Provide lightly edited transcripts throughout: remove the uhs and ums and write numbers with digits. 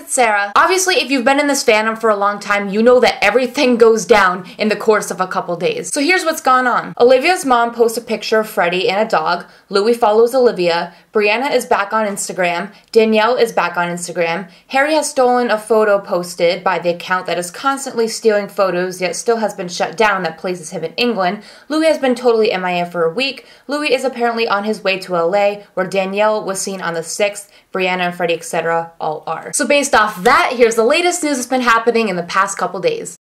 it's Sarah. Obviously, if you've been in this fandom for a long time, you know that everything goes down in the course of a couple days. So here's what's gone on. Olivia's mom posts a picture of Freddie and a dog. Louis follows Olivia. Briana is back on Instagram. Danielle is back on Instagram. Harry has stolen a photo posted by the account that is constantly stealing photos, yet still has been shut down, that places him in England. Louis has been totally MIA for a week. Louis is apparently on his way to LA, where Danielle was seen on the 6th. Briana and Freddie, etc. all are. So based off that, here's the latest news that's been happening in the past couple days.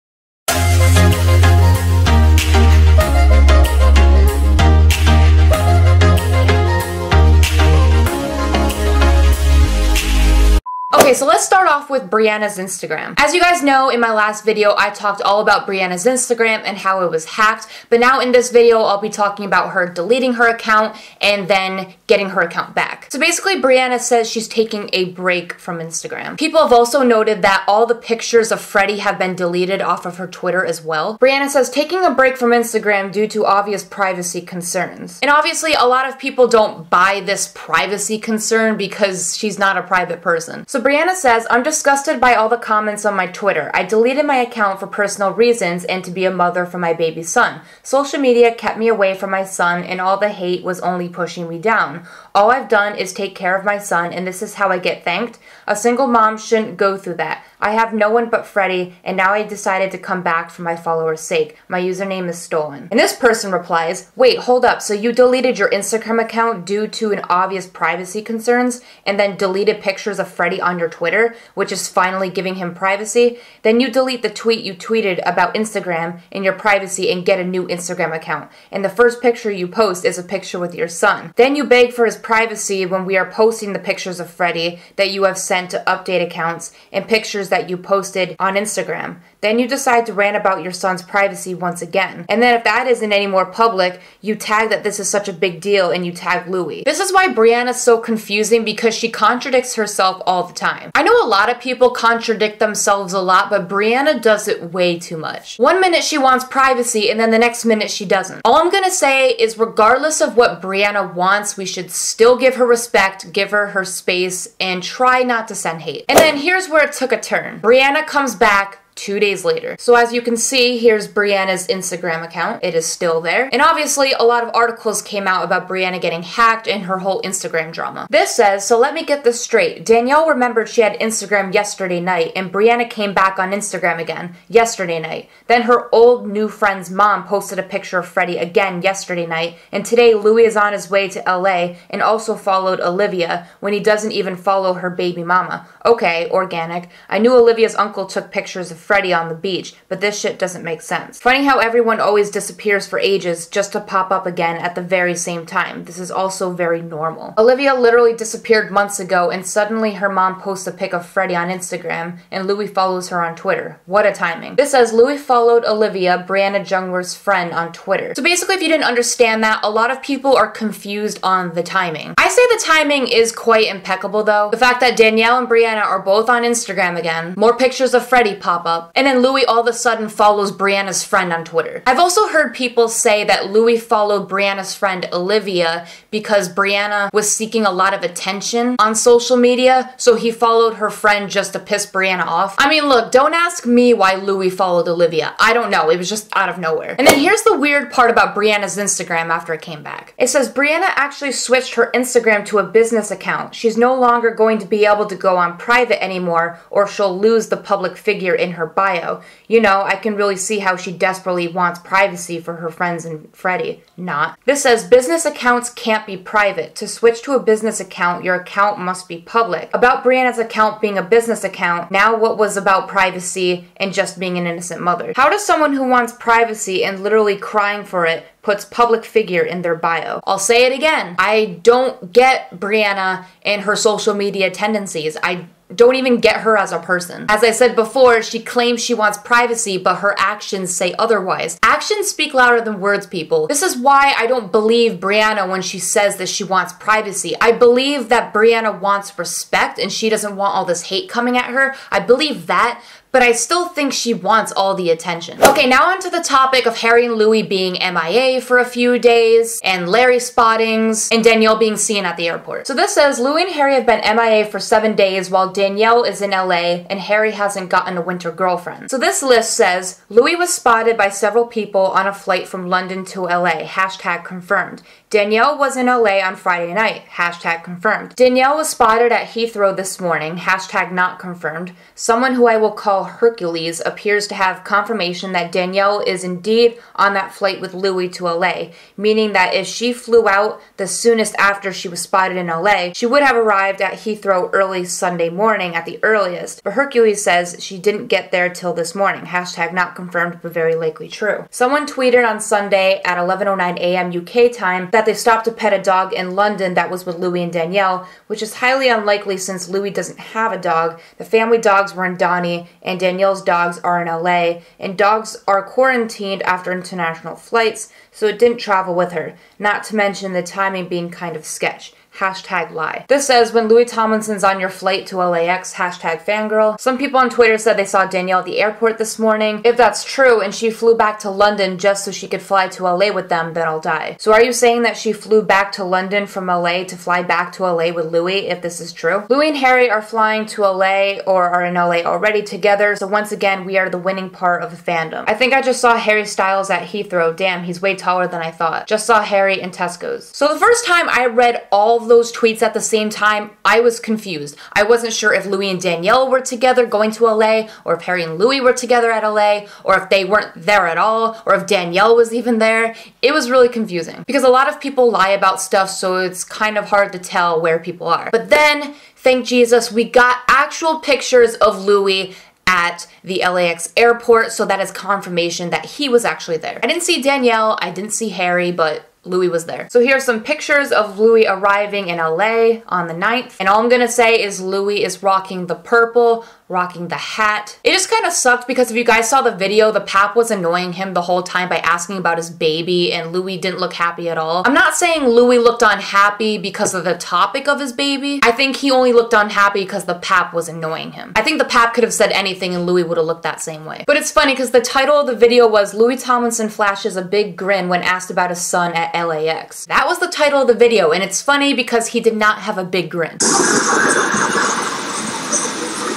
Okay, so let's start off with Briana's Instagram. As you guys know, in my last video, I talked all about Briana's Instagram and how it was hacked, but now in this video, I'll be talking about her deleting her account and then getting her account back. So basically, Briana says she's taking a break from Instagram. People have also noted that all the pictures of Freddie have been deleted off of her Twitter as well. Briana says taking a break from Instagram due to obvious privacy concerns. And obviously, a lot of people don't buy this privacy concern because she's not a private person. So Briana says, I'm disgusted by all the comments on my Twitter. I deleted my account for personal reasons and to be a mother for my baby son. Social media kept me away from my son and all the hate was only pushing me down. All I've done is take care of my son and this is how I get thanked. A single mom shouldn't go through that. I have no one but Freddie and now I decided to come back for my followers' sake. My username is stolen. And this person replies, wait, hold up, so you deleted your Instagram account due to an obvious privacy concerns and then deleted pictures of Freddie on your Twitter, which is finally giving him privacy? Then you delete the tweet you tweeted about Instagram and your privacy and get a new Instagram account. And the first picture you post is a picture with your son. Then you beg for his privacy when we are posting the pictures of Freddie that you have sent to update accounts and pictures that you posted on Instagram. Then you decide to rant about your son's privacy once again. And then if that isn't any more public, you tag that this is such a big deal and you tag Louis. This is why Briana's so confusing because she contradicts herself all the time. I know a lot of people contradict themselves a lot, but Briana does it way too much. One minute she wants privacy and then the next minute she doesn't. All I'm gonna say is regardless of what Briana wants, we should still give her respect, give her her space, and try not to send hate. And then here's where it took a turn. Briana comes back 2 days later. So as you can see, here's Briana's Instagram account. It is still there. And obviously, a lot of articles came out about Briana getting hacked and her whole Instagram drama. This says, so let me get this straight. Danielle remembered she had Instagram yesterday night, and Briana came back on Instagram again yesterday night. Then her old new friend's mom posted a picture of Freddie again yesterday night, and today Louis is on his way to LA and also followed Olivia when he doesn't even follow her baby mama. Okay, organic. I knew Olivia's uncle took pictures of Freddie on the beach, but this shit doesn't make sense. Funny how everyone always disappears for ages just to pop up again at the very same time. This is also very normal. Olivia literally disappeared months ago and suddenly her mom posts a pic of Freddie on Instagram and Louis follows her on Twitter. What a timing. This says Louis followed Olivia, Briana Jungwirth's friend, on Twitter. So basically if you didn't understand that, a lot of people are confused on the timing. I say the timing is quite impeccable though. The fact that Danielle and Briana are both on Instagram again, more pictures of Freddie pop up, and then Louis all of a sudden follows Briana's friend on Twitter. I've also heard people say that Louis followed Briana's friend Olivia because Briana was seeking a lot of attention on social media, so he followed her friend just to piss Briana off. I mean, look, don't ask me why Louis followed Olivia. I don't know, it was just out of nowhere. And then here's the weird part about Briana's Instagram after it came back. It says Briana actually switched her Instagram to a business account. She's no longer going to be able to go on private anymore or she'll lose the public figure in her bio. You know, I can really see how she desperately wants privacy for her friends and Freddie. Not. This says business accounts can't be private. To switch to a business account, your account must be public. About Briana's account being a business account, now what was about privacy and just being an innocent mother? How does someone who wants privacy and literally crying for it puts public figure in their bio? I'll say it again. I don't get Briana and her social media tendencies. I don't even get her as a person. As I said before, she claims she wants privacy, but her actions say otherwise. Actions speak louder than words, people. This is why I don't believe Briana when she says that she wants privacy. I believe that Briana wants respect and she doesn't want all this hate coming at her. I believe that, but I still think she wants all the attention. Okay, now on to the topic of Harry and Louis being MIA for a few days, and Larry Spottings, and Danielle being seen at the airport. So this says, Louis and Harry have been MIA for 7 days while Danielle is in LA, and Harry hasn't gotten a winter girlfriend. So this list says, Louis was spotted by several people on a flight from London to LA, hashtag confirmed. Danielle was in LA on Friday night, hashtag confirmed. Danielle was spotted at Heathrow this morning, hashtag not confirmed. Someone who I will call Hercules appears to have confirmation that Danielle is indeed on that flight with Louis to LA, meaning that if she flew out the soonest after she was spotted in LA, she would have arrived at Heathrow early Sunday morning at the earliest, but Hercules says she didn't get there till this morning, hashtag not confirmed but very likely true. Someone tweeted on Sunday at 11:09 a.m. UK time that they stopped to pet a dog in London that was with Louis and Danielle, which is highly unlikely since Louis doesn't have a dog. The family dogs were in Donnie, and Danielle's dogs are in LA, and dogs are quarantined after international flights, so it didn't travel with her, not to mention the timing being kind of sketch. Hashtag lie. This says, when Louis Tomlinson's on your flight to LAX, hashtag fangirl. Some people on Twitter said they saw Danielle at the airport this morning. If that's true, and she flew back to London just so she could fly to LA with them, then I'll die. So are you saying that she flew back to London from LA to fly back to LA with Louis, if this is true? Louis and Harry are flying to LA, or are in LA already together, so once again, we are the winning part of the fandom. I think I just saw Harry Styles at Heathrow. Damn, he's way taller than I thought. Just saw Harry in Tesco's. So the first time I read all of those tweets at the same time, I was confused. I wasn't sure if Louis and Danielle were together going to LA, or if Harry and Louis were together at LA, or if they weren't there at all, or if Danielle was even there. It was really confusing because a lot of people lie about stuff, so it's kind of hard to tell where people are. But then, thank Jesus, we got actual pictures of Louis at the LAX airport, so that is confirmation that he was actually there. I didn't see Danielle, I didn't see Harry, but Louis was there. So here's some pictures of Louis arriving in LA on the 9th. And all I'm gonna say is Louis is rocking the purple, rocking the hat. It just kind of sucked because if you guys saw the video, the pap was annoying him the whole time by asking about his baby, and Louis didn't look happy at all. I'm not saying Louis looked unhappy because of the topic of his baby. I think he only looked unhappy because the pap was annoying him. I think the pap could have said anything and Louis would have looked that same way. But it's funny because the title of the video was Louis Tomlinson flashes a big grin when asked about his son at LAX. That was the title of the video, and it's funny because he did not have a big grin.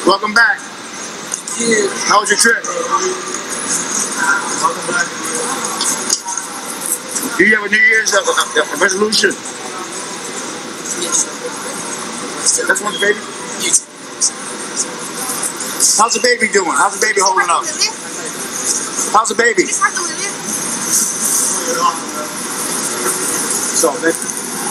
Welcome back. Yeah. How was your trip? Welcome back. Do you have a New Year's resolution? Yes. That's one, baby. How's the baby doing? How's the baby holding up? How's the baby? So,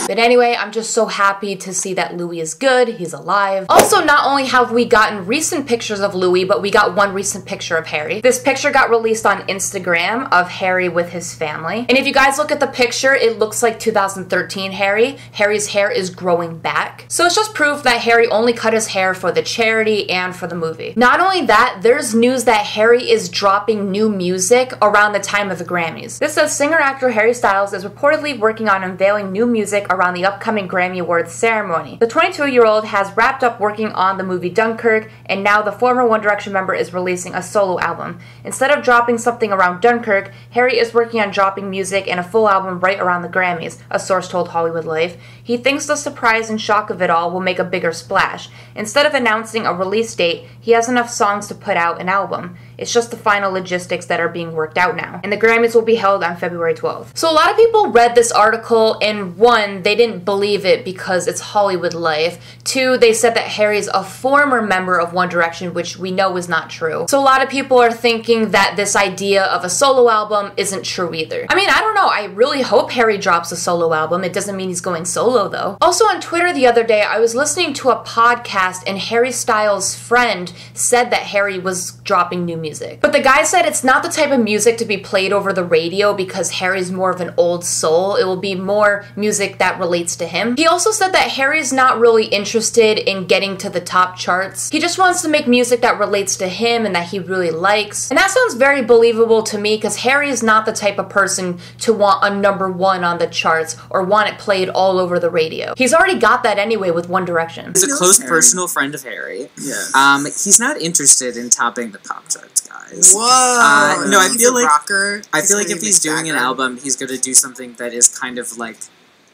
but anyway, I'm just so happy to see that Louis is good, he's alive. Also, not only have we gotten recent pictures of Louis, but we got one recent picture of Harry. This picture got released on Instagram of Harry with his family. And if you guys look at the picture, it looks like 2013 Harry. Harry's hair is growing back. So it's just proof that Harry only cut his hair for the charity and for the movie. Not only that, there's news that Harry is dropping new music around the time of the Grammys. This says singer-actor Harry Styles is reportedly working on unveiling new music around the upcoming Grammy Awards ceremony. The 22-year-old has wrapped up working on the movie Dunkirk, and now the former One Direction member is releasing a solo album. Instead of dropping something around Dunkirk, Harry is working on dropping music and a full album right around the Grammys, a source told Hollywood Life. He thinks the surprise and shock of it all will make a bigger splash. Instead of announcing a release date, he has enough songs to put out an album. It's just the final logistics that are being worked out now. And the Grammys will be held on February 12th. So a lot of people read this article, and one, they didn't believe it because it's Hollywood Life. Two, they said that Harry's a former member of One Direction, which we know is not true. So a lot of people are thinking that this idea of a solo album isn't true either. I mean, I don't know. I really hope Harry drops a solo album. It doesn't mean he's going solo though. Also on Twitter the other day, I was listening to a podcast and Harry Styles' friend said that Harry was dropping new music. But the guy said it's not the type of music to be played over the radio because Harry's more of an old soul. It will be more music that relates to him. He also said that Harry's not really interested in getting to the top charts. He just wants to make music that relates to him and that he really likes. And that sounds very believable to me because Harry is not the type of person to want a #1 on the charts or want it played all over the radio. He's already got that anyway with One Direction. He's a close personal friend of Harry. Yeah. He's not interested in topping the pop charts, guys. Whoa! No, I feel like rocker. if he's doing an album, he's gonna do something that is kind of like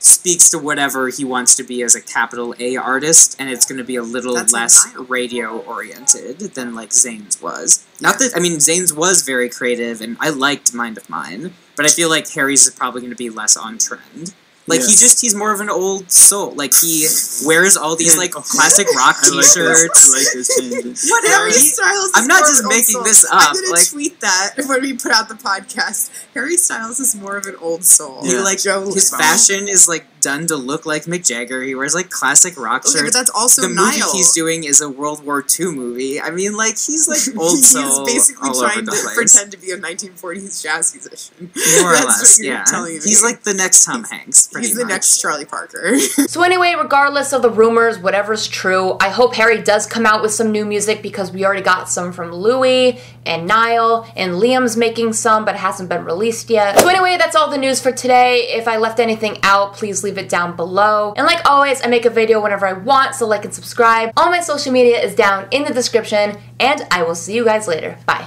speaks to whatever he wants to be as a capital A artist, and it's going to be a little less radio-oriented than, like, Zayn's was. Not that, I mean, Zayn's was very creative, and I liked Mind of Mine, but I feel like Harry's is probably going to be less on trend. Like, he's more of an old soul. Like, he wears all these, like, classic rock t-shirts. I like this tangent. What Harry Styles is I'm not more just of an making old this soul. up. I'm gonna Like, tweet that when we put out the podcast. Harry Styles is more of an old soul. he, like, Joe his Lizzo. fashion is, like, done to look like Mick Jagger. He wears, like, classic rock shirts. Okay, but that's also the movie Niall. he's doing is a World War II movie. I mean, like, he's, like, old soul He's basically all trying over the to place. pretend to be a 1940s jazz musician. More or That's less, what you're yeah. telling me. He's, like, the next Tom Hanks, pretty He's the much. next Charlie Parker. So anyway, regardless of the rumors, whatever's true, I hope Harry does come out with some new music because we already got some from Louis and Niall, and Liam's making some, but it hasn't been released yet. So anyway, that's all the news for today. If I left anything out, please leave it down below. And like always, I make a video whenever I want, so like and subscribe. All my social media is down in the description, and I will see you guys later. Bye.